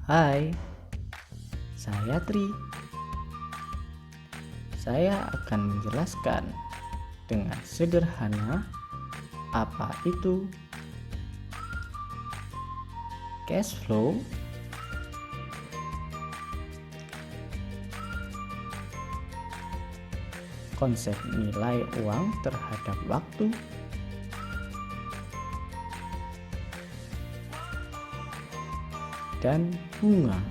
Hai, saya Tri. Saya akan menjelaskan dengan sederhana apa itu cash flow, konsep nilai uang terhadap waktu, dan bunga.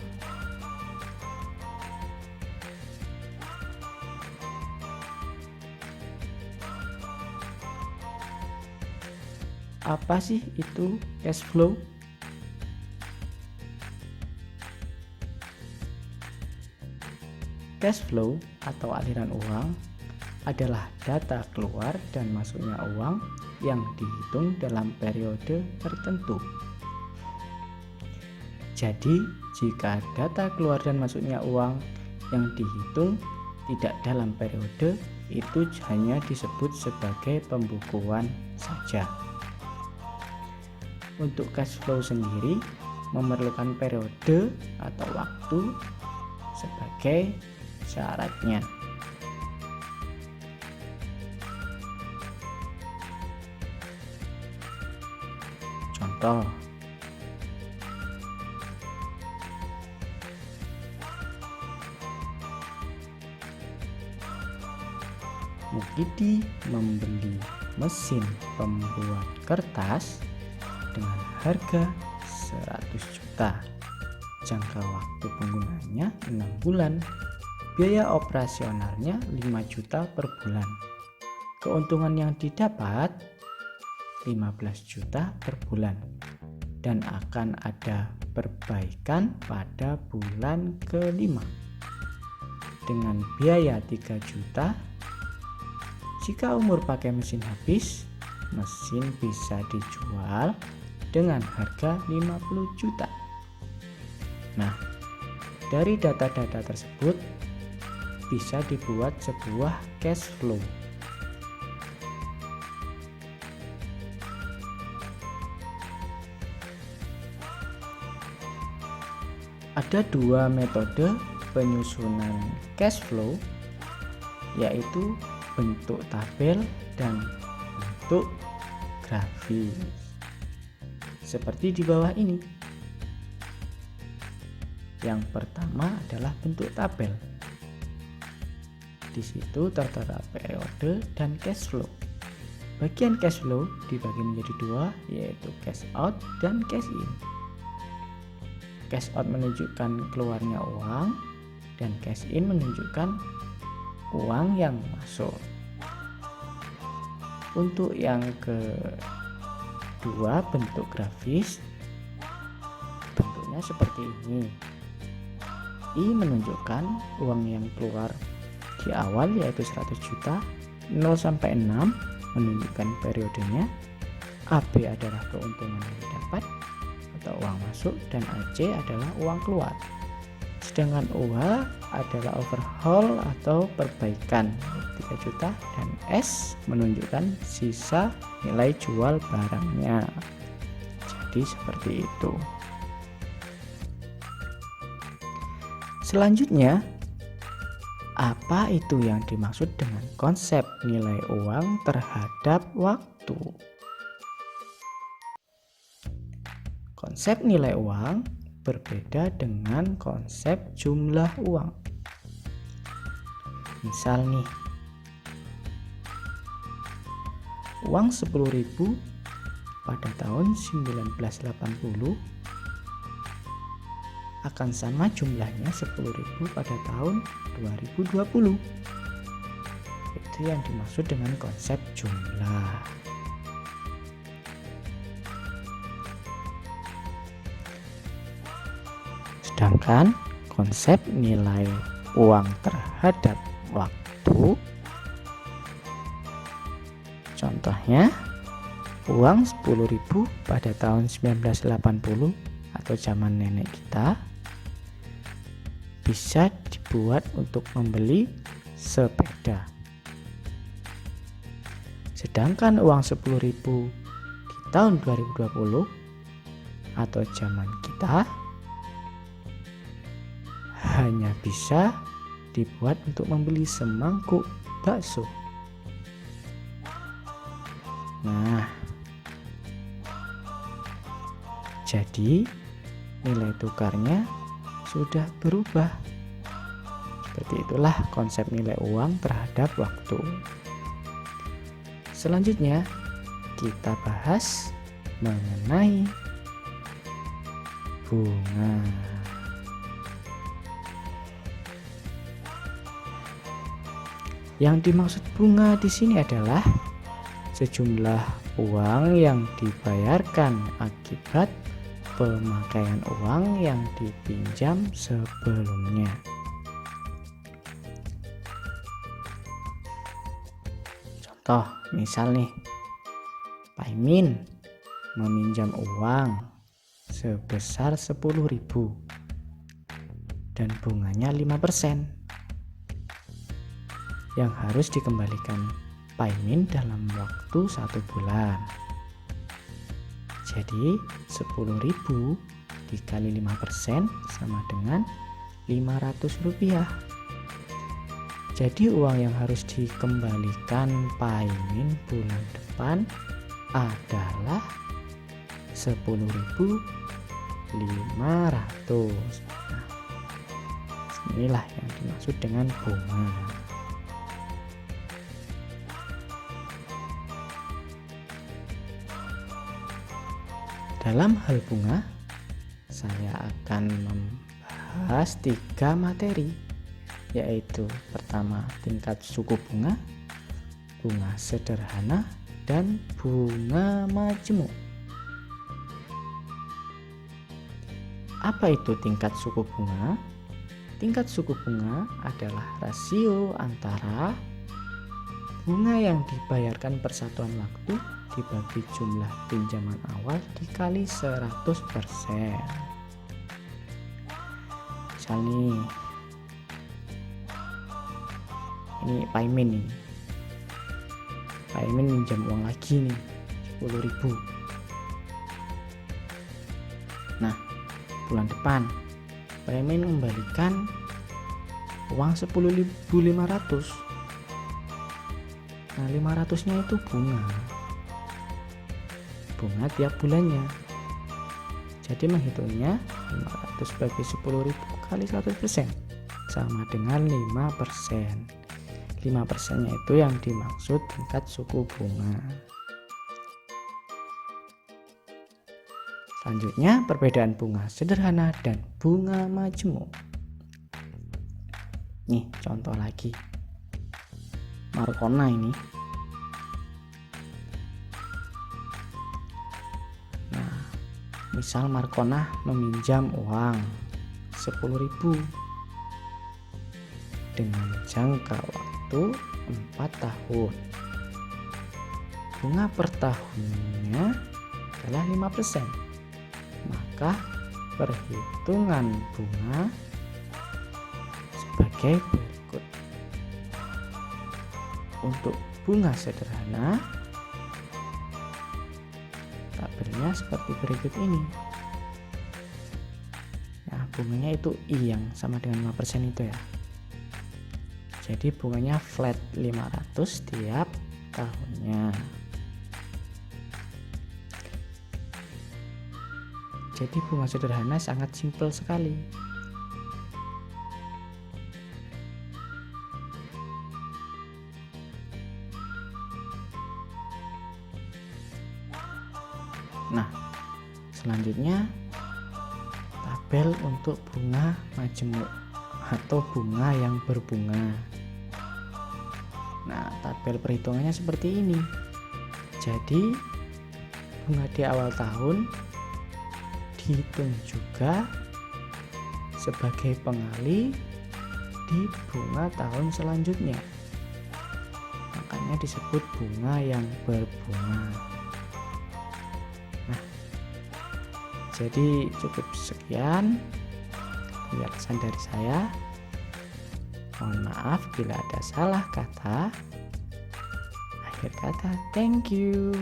Apa sih itu cash flow? Cash flow atau aliran uang adalah data keluar dan masuknya uang yang dihitung dalam periode tertentu. Jadi, jika data keluar dan masuknya uang yang dihitung tidak dalam periode, itu hanya disebut sebagai pembukuan saja. Untuk cash flow sendiri memerlukan periode atau waktu sebagai syaratnya. Contoh, Mukidi membeli mesin pembuat kertas dengan harga 100 juta. Jangka waktu penggunaannya 6 bulan. Biaya operasionalnya 5 juta per bulan. Keuntungan yang didapat 15 juta per bulan. Dan akan ada perbaikan pada bulan kelima. Dengan biaya 3 juta, jika umur pakai mesin habis, mesin bisa dijual dengan harga 50 juta. Nah, dari data-data tersebut bisa dibuat sebuah cash flow. Ada dua metode penyusunan cash flow, yaitu bentuk tabel dan bentuk grafis seperti di bawah ini. Yang pertama adalah bentuk tabel. Di situ tertera periode dan cash flow. Bagian cash flow dibagi menjadi dua, yaitu cash out dan cash in. Cash out menunjukkan keluarnya uang dan cash in menunjukkan uang yang masuk. Untuk yang kedua, bentuk grafis, bentuknya seperti ini. I menunjukkan uang yang keluar di awal yaitu 100 juta, 0 sampai 6 menunjukkan periodenya, AB adalah keuntungan yang didapat atau uang masuk, dan AC adalah uang keluar. Sedangkan OH adalah overhaul atau perbaikan 3 juta, dan S menunjukkan sisa nilai jual barangnya. Jadi seperti itu. Selanjutnya, apa itu yang dimaksud dengan konsep nilai uang terhadap waktu? Konsep nilai uang berbeda dengan konsep jumlah uang. Misal nih, uang 10.000 pada tahun 1980 akan sama jumlahnya 10.000 pada tahun 2020. Itu yang dimaksud dengan konsep jumlah. Sedangkan konsep nilai uang terhadap waktu, contohnya uang 10.000 pada tahun 1980 atau zaman nenek kita bisa dibuat untuk membeli sepeda. Sedangkan uang 10.000 di tahun 2020 atau zaman kita hanya bisa dibuat untuk membeli semangkuk bakso. Nah, jadi nilai tukarnya sudah berubah. Seperti itulah konsep nilai uang terhadap waktu. Selanjutnya kita bahas mengenai bunga. Yang dimaksud bunga di sini adalah sejumlah uang yang dibayarkan akibat pemakaian uang yang dipinjam sebelumnya. Contoh, misal nih, Pak Imin meminjam uang sebesar 10.000 dan bunganya 5%. Yang harus dikembalikan Pak Imin dalam waktu 1 bulan. Jadi 10.000 dikali 5% sama dengan 500 rupiah. Jadi uang yang harus dikembalikan Pak Imin bulan depan adalah 10.500. Nah, inilah yang dimaksud dengan bunga. Dalam hal bunga, saya akan membahas 3 materi, yaitu pertama tingkat suku bunga, bunga sederhana, dan bunga majemuk. Apa itu tingkat suku bunga? Tingkat suku bunga adalah rasio antara bunga yang dibayarkan per satuan waktu dibagi jumlah pinjaman awal dikali 100%. Misal nih, ini Pak Imin nih. Pak Imin minjam uang lagi nih 10.000. Nah, bulan depan Pak Imin mengembalikan uang 10.500. Nah, 500-nya itu bunga tiap bulannya. Jadi menghitungnya 500 bagi 10.000 kali 100% sama dengan 5%. 5%-nya itu yang dimaksud tingkat suku bunga. Selanjutnya perbedaan bunga sederhana dan bunga majemuk. Nih contoh lagi, Markona ini. Nah, misal Markona meminjam uang 10.000 dengan jangka waktu 4 tahun. Bunga per tahunnya adalah 5%. Maka perhitungan bunga sebagai berikut. Untuk bunga sederhana, tabelnya seperti berikut ini. Nah, bunganya itu I yang sama dengan 5% itu ya. Jadi bunganya flat 500 tiap tahunnya. Jadi bunga sederhana sangat simpel sekali. Nah, selanjutnya tabel untuk bunga majemuk atau bunga yang berbunga. Nah, tabel perhitungannya seperti ini. Jadi bunga di awal tahun dihitung juga sebagai pengali di bunga tahun selanjutnya. Makanya disebut bunga yang berbunga. Nah, jadi cukup sekian penjelasan dari saya. Mohon maaf bila ada salah kata. Akhir kata, thank you.